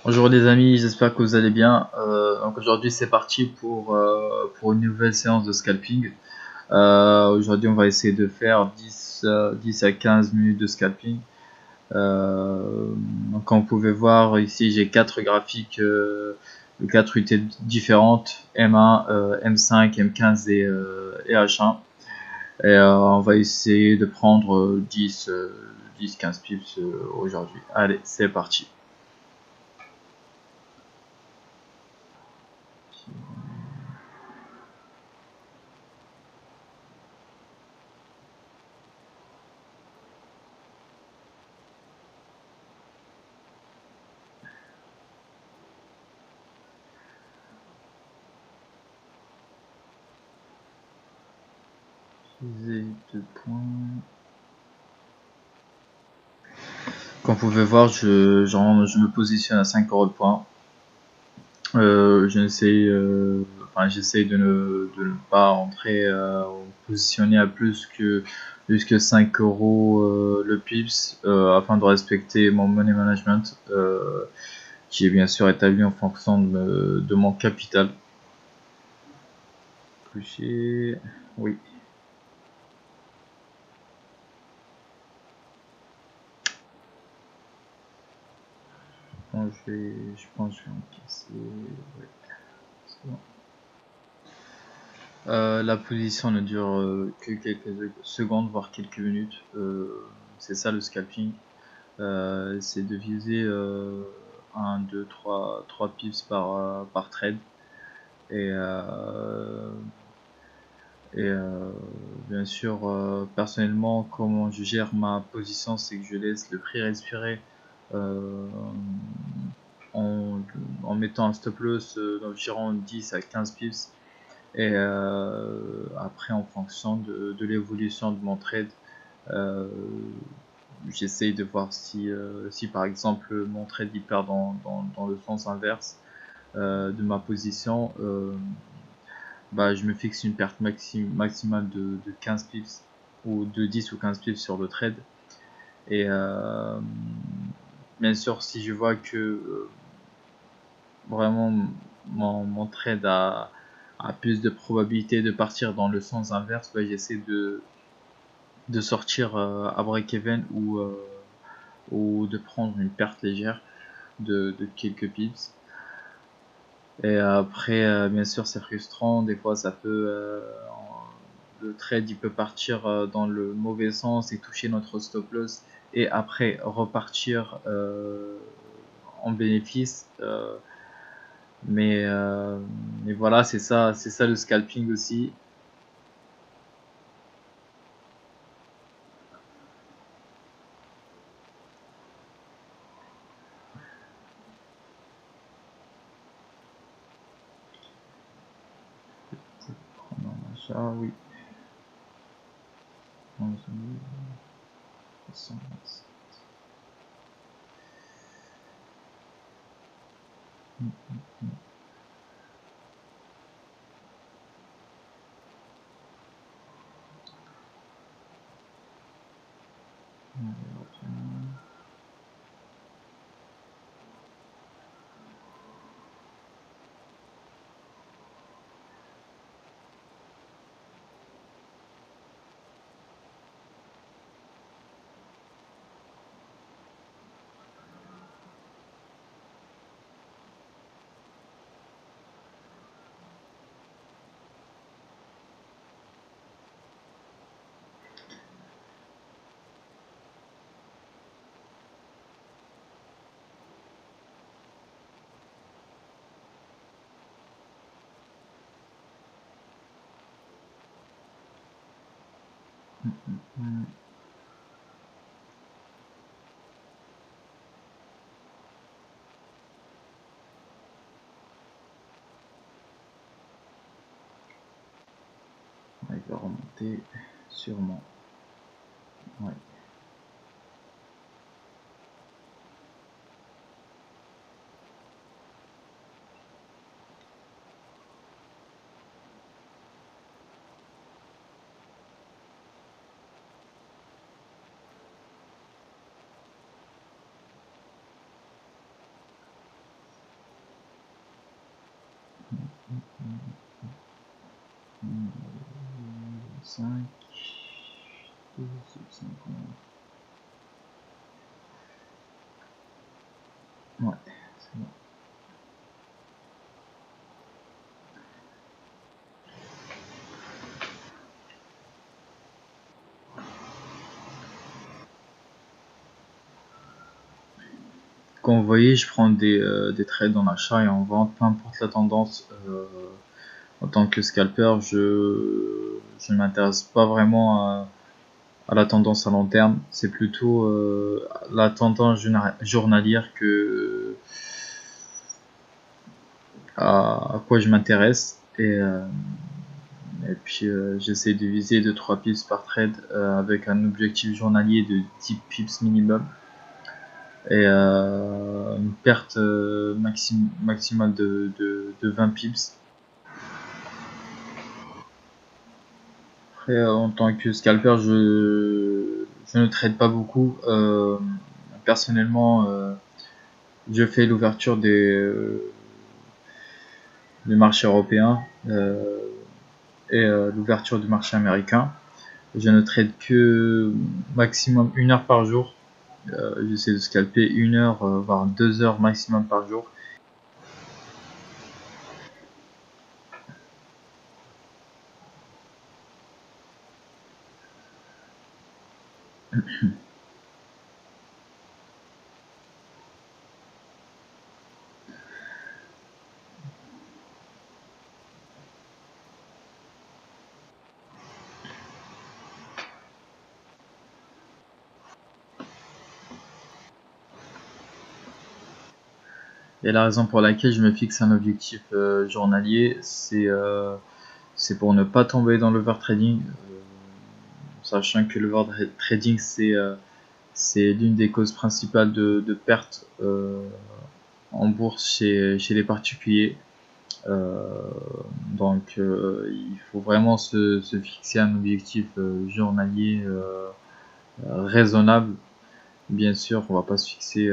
Bonjour les amis, j'espère que vous allez bien. Donc aujourd'hui c'est parti pour une nouvelle séance de scalping. Aujourd'hui on va essayer de faire 10 à 15 minutes de scalping. Donc comme vous pouvez voir ici j'ai 4 graphiques de 4 unités différentes, M1, M5, M15 et H1. Et on va essayer de prendre 10-15 pips aujourd'hui. Allez, c'est parti. Utiliser 2 points. Comme vous pouvez voir, je me positionne à 5 € le point. J'essaie de ne pas entrer positionner à plus que 5 € le pips afin de respecter mon money management qui est bien sûr établi en fonction de mon capital. Coucher, oui. Je pense que je vais encaisser. Ouais, c'est bon. La position ne dure que quelques secondes, voire quelques minutes. C'est ça le scalping. C'est de viser 1, 2, 3 pips par trade. Et, euh, bien sûr, personnellement, comment je gère ma position, c'est que je laisse le prix respirer euh, en, en mettant un stop loss d'environ 10 à 15 pips. Et après, en fonction de l'évolution de mon trade, euh, j'essaye de voir si par exemple mon trade il perd dans le sens inverse de ma position. Je me fixe une perte maximale de 15 pips ou de 10 ou 15 pips sur le trade. Et bien sûr, si je vois que vraiment mon trade a plus de probabilité de partir dans le sens inverse, j'essaie de sortir à break-even ou de prendre une perte légère de quelques pips. Et après, bien sûr, c'est frustrant. Des fois, le trade il peut partir dans le mauvais sens et toucher notre stop loss et après repartir en bénéfice. Mais voilà, c'est ça le scalping aussi. Prendre un achat, oui. 11 327. Il va remonter sûrement. Ouais. 5, 12, 50. Ouais, c'est bon. Comme vous voyez, je prends des trades en achat et en vente, peu importe la tendance. En tant que scalper, je ne m'intéresse pas vraiment à la tendance à long terme. C'est plutôt la tendance journalière à quoi je m'intéresse. Et puis j'essaie de viser 2-3 pips par trade avec un objectif journalier de 10 pips minimum. Et une perte maximale de 20 pips. Après, en tant que scalper, je ne trade pas beaucoup. Personnellement, je fais l'ouverture du marché européen et l'ouverture du marché américain. Je ne trade que maximum 1 heure par jour. J'essaie de scalper 1 heure, voire 2 heures maximum par jour. Et la raison pour laquelle je me fixe un objectif journalier, c'est pour ne pas tomber dans l'overtrading, sachant que l'overtrading c'est l'une des causes principales de perte en bourse chez les particuliers. Donc il faut vraiment se fixer un objectif journalier raisonnable. Bien sûr, on va pas se fixer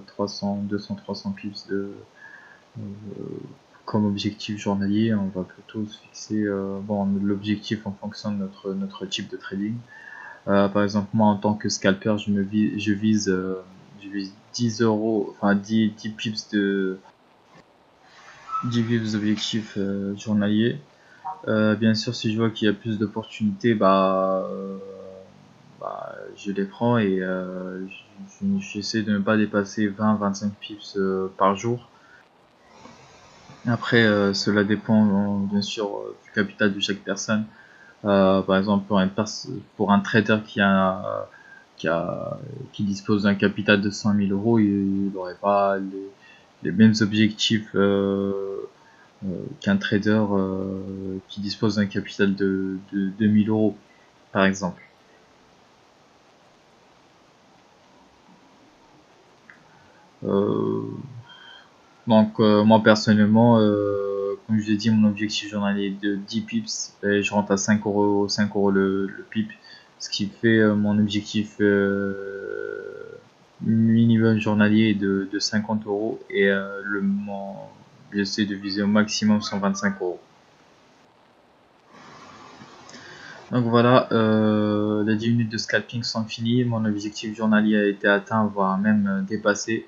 300, 200, 300 pips comme objectif journalier. On va plutôt se fixer l'objectif en fonction de notre type de trading. Par exemple, moi en tant que scalper, je vise 10 euros, enfin 10 pips 10 pips d'objectif journalier. Bien sûr, si je vois qu'il y a plus d'opportunités, je les prends et j'essaie de ne pas dépasser 20-25 pips par jour. Après, cela dépend bien sûr du capital de chaque personne. Par exemple, pour un trader qui dispose d'un capital de 100 000 euros, il n'aurait pas les mêmes objectifs qu'un trader qui dispose d'un capital de 2000 euros, par exemple. Donc moi personnellement, comme je l'ai dit, mon objectif journalier est de 10 pips et je rentre à 5 euros le pip, ce qui fait mon objectif minimum journalier de 50 euros et j'essaie de viser au maximum 125 euros. Donc voilà, les 10 minutes de scalping sont finies, mon objectif journalier a été atteint, voire même dépassé.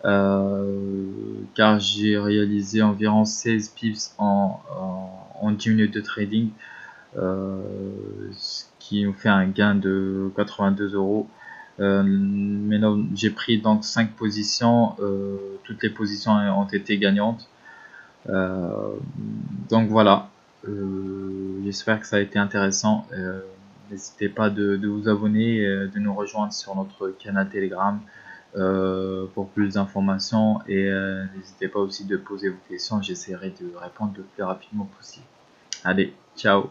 Car j'ai réalisé environ 16 pips en 10 minutes de trading, ce qui nous fait un gain de 82 euros. Maintenant, j'ai pris donc 5 positions, toutes les positions ont été gagnantes. Donc voilà, j'espère que ça a été intéressant. N'hésitez pas de vous abonner, de nous rejoindre sur notre canal Telegram pour plus d'informations et n'hésitez pas aussi de poser vos questions, j'essaierai de répondre le plus rapidement possible. Allez, ciao!